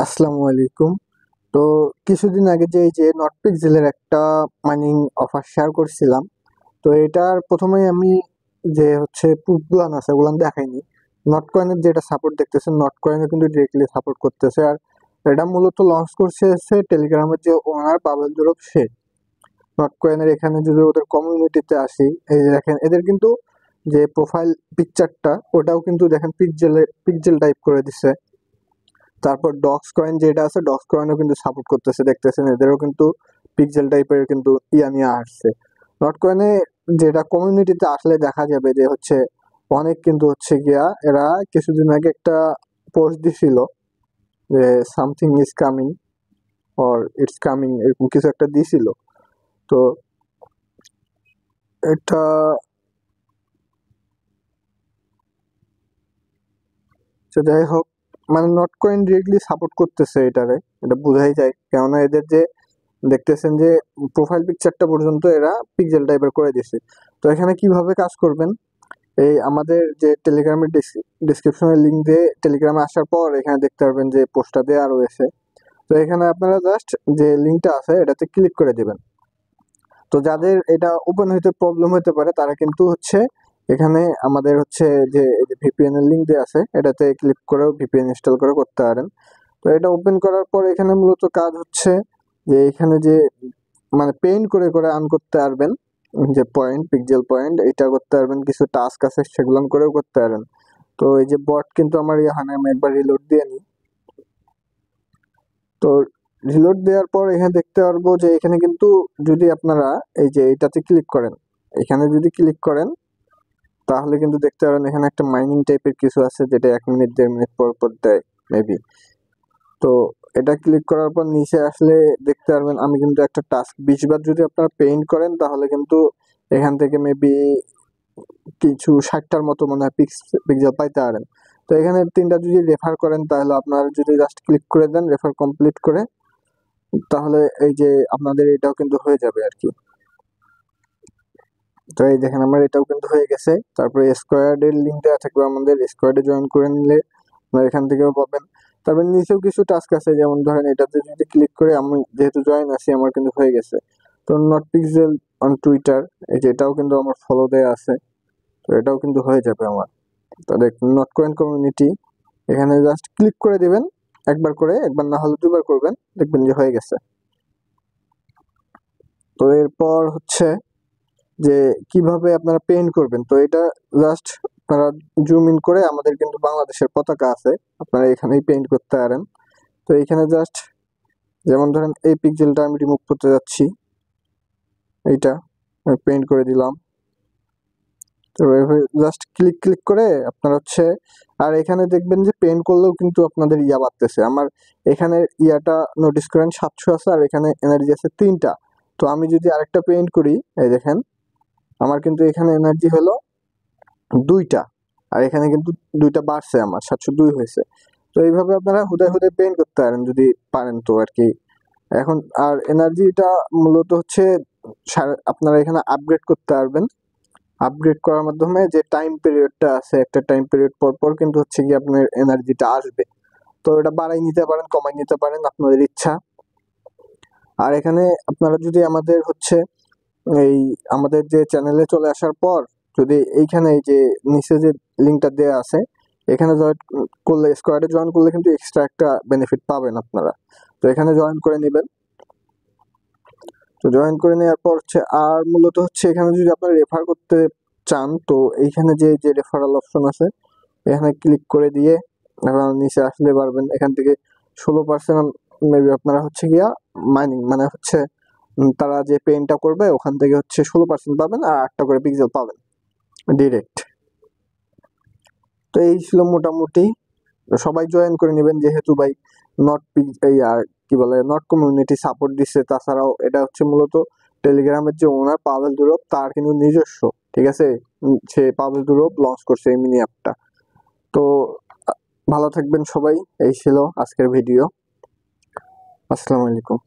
আসসালামু আলাইকুম। তো কিছুদিন আগে যে এই যে নট পিক্সেলের একটা মাইনিং অফার শেয়ার করছিলাম। তো এটার প্রথমেই আমি যে হচ্ছে প্রুফগুলান আছে ওগুলান দেখাইনি। নট কয়েনের যেটা সাপোর্ট দেখতেছেন, নট কয়েনে কিন্তু ডিরেক্টলি সাপোর্ট করতেছে। আর এটা মূলত লঞ্চ করছে হচ্ছে টেলিগ্রামের যে ওনার পাবেল জুরব সে। নট কয়েনের এখানে যদি ওদের কমিউনিটিতে আসি, এই যে দেখেন এদের কিন্তু যে প্রোফাইল পিকচারটা ওটাও কিন্তু দেখেন পিক্সেল টাইপ করে দিছে। তারপর ডক্স কয়েন যেটা আছে, ডক্স কয়েনও কিন্তু সাপোর্ট করতেছে, দেখতেছেন এদেরও কিন্তু পিক্সেল টাইপের কিন্তু নিয়ে আসছে। নট কয়েনে যেটা কমিউনিটিতে আসলে দেখা যাবে যে হচ্ছে অনেক কিন্তু হচ্ছে গিয়া এরা কিছুদিন আগে একটা পোস্ট দিছিল যে something is coming or it's coming, এরকম কিছু একটা দিছিল। তো এটা যাই হোক, মানে নট কয়েন ডিরেক্টলি সাপোর্ট করতেছে এটারে, এটা বোঝাই যায়। কেননা এদের যে দেখতেছেন যে প্রোফাইল পিকচারটা পর্যন্ত এরা পিক্সেল টাইপের করে দিছে। তো এখানে কিভাবে কাজ করবেন, এই আমাদের যে টেলিগ্রামের ডিসক্রিপশনের লিঙ্ক দিয়ে টেলিগ্রামে আসার পর এখানে দেখতে পারবেন যে পোস্টটা দেওয়া রয়েছে। তো এখানে আপনারা জাস্ট যে লিঙ্কটা আছে এটাতে ক্লিক করে দিবেন। তো যাদের এটা ওপেন হইতে প্রবলেম হতে পারে তারা কিন্তু হচ্ছে এখানে আমাদের হচ্ছে যে ভিপিএন এর লিঙ্ক দেওয়া আছে এটাতে ক্লিক করেও ভিপিএন ইনস্টল করে করতে পারেন। তো এটা ওপেন করার পর এখানে মূলত কাজ হচ্ছে যে এখানে যে মানে পেইন্ট করে করে আর্ন করতে পারবেন, যে পয়েন্ট পিক্সেল পয়েন্ট এটা করতে পারবেন, কিছু টাস্ক আছে সেগুলো করেও করতে পারবেন। তো এই যে বট কিন্তু আমার হয় না, আমি একবার রিলোড দিয়ে নিই। তো রিলোড দেওয়ার পর এখানে দেখতে পারবো যে এখানে কিন্তু যদি আপনারা এই যে এটাতে ক্লিক করেন, এখানে যদি ক্লিক করেন তাহলে কিন্তু দেখতে পারেন এখানে একটা মাইনিং টাইপের কিছু আছে যেটা 1 মিনিট 1.5 মিনিট পর পর দেয় মেবি। তো এটা ক্লিক করার পর নিচে আসলে দেখতে পারবেন আমি কিন্তু একটা টাস্ক 20 বার যদি আপনারা পেইন্ট করেন তাহলে কিন্তু এখান থেকে মেবি কিছু 60টার মতো মনে হয় পিক্সেল পাইতে পারেন। তো এখানে 3টা যদি রেফার করেন তাহলে আপনারা যদি জাস্ট ক্লিক করে দেন রেফার কমপ্লিট করে, তাহলে এই যে আপনাদের এটাও কিন্তু হয়ে যাবে আর কি। তো এই দেখেন আমার এটাও কিন্তু হয়ে গেছে। তারপরে স্কোয়াডের লিঙ্ক দেওয়া থাকবে, আমাদের স্কোয়াডে জয়েন করে নিলে আপনারা এখান থেকেও পাবেন। তারপর নিচেও কিছু টাস্ক আছে, যেমন ধরেন এটাতে যদি ক্লিক করে আমি যেহেতু জয়েন আছি আমার কিন্তু হয়ে গেছে। তো নট পিক্সেল অন টুইটার, এই যে এটাও কিন্তু আমার ফলো দেয়া আছে, তো এটাও কিন্তু হয়ে যাবে আমার। তো দেখুন নট কয়েন কমিউনিটি, এখানে জাস্ট ক্লিক করে দিবেন একবার করে, একবার না হলে 2বার করবেন, দেখবেন যে হয়ে গেছে। তো এরপর হচ্ছে যে কিভাবে আপনারা পেইন্ট করবেন, তো এটা জাস্ট আপনারা জুম ইন করে আমাদের কিন্তু বাংলাদেশের পতাকা আছে, আপনারা এখানেই পেইন্ট করতে পারেন। তো এইখানে জাস্ট যেমন ধরেন এই পিক্সেলটা আমি রিমুভ করতে যাচ্ছি, এইটা আমি পেইন্ট করে দিলাম। তো জাস্ট ক্লিক ক্লিক করে আপনার হচ্ছে, আর এখানে দেখবেন যে পেইন্ট করলেও কিন্তু আপনাদের বাড়তেছে। আমার এখানে ইয়াটা নোটিস করেন 700 আছে, আর এখানে এনার্জি আছে 3টা। তো আমি যদি আরেকটা পেইন্ট করি, এই দেখেন আমার কিন্তু এখানে এনার্জি হলো 2টা, আর এখানে কিন্তু 2টা বাড়ছে, আমার 702 হয়েছে। তো এইভাবে আপনারা হুদায় হুদায় পেইন্ট করতে পারেন যদি পারেন তো আর কি। এখন আর এনার্জিটা মূলত হচ্ছে আপনারা এখানে আপগ্রেড করতে পারবেন। আপগ্রেড করার মাধ্যমে যে টাইম পিরিয়ডটা আছে, একটা টাইম পিরিয়ড পর পর কিন্তু হচ্ছে কি আপনার এনার্জিটা আসবে। তো এটা বাড়াই নিতে পারেন, কমাই নিতে পারেন, আপনাদের ইচ্ছা। আর এখানে আপনারা যদি আমাদের হচ্ছে এই আমাদের যে চ্যানেলে চলে আসার পর যদি এইখানে এই যে নিচে যে লিঙ্কটা দেওয়া আছে এখানে জয়েন করলে, স্কোয়াডে জয়েন করলে কিন্তু এক্সট্রা একটা বেনিফিট পাবেন আপনারা। তো এখানে জয়েন করে নেবেন। তো জয়েন করে নেওয়ার পর হচ্ছে আর মূলত হচ্ছে এখানে যদি আপনারা রেফার করতে চান তো এইখানে যে যে রেফারাল অপশন আছে এখানে ক্লিক করে দিয়ে আপনারা নিচে আসলে পারবেন। এখান থেকে 16% মেবি আপনারা হচ্ছে গিয়া মাইনিং মানে হচ্ছে তারা যে পেইন্টটা করবে ওখান থেকে হচ্ছে 16% পাবেন, আর 8টা করে পিক্সেল পাবেন ডিরেক্ট। তো এই ছিল মোটামুটি। সবাই জয়েন করে নেবেন যেহেতু ভাই নট এই আর কি বলে নট কমিউনিটি সাপোর্ট দিচ্ছে। তাছাড়াও এটা হচ্ছে মূলত টেলিগ্রামের যে ওনার পাভেল দুরব তার কিন্তু নিজস্ব, ঠিক আছে, সে পাভেল দুরব লঞ্চ করছে এই মিনি অ্যাপটা। তো ভালো থাকবেন সবাই, এই ছিল আজকের ভিডিও। আসসালামু আলাইকুম।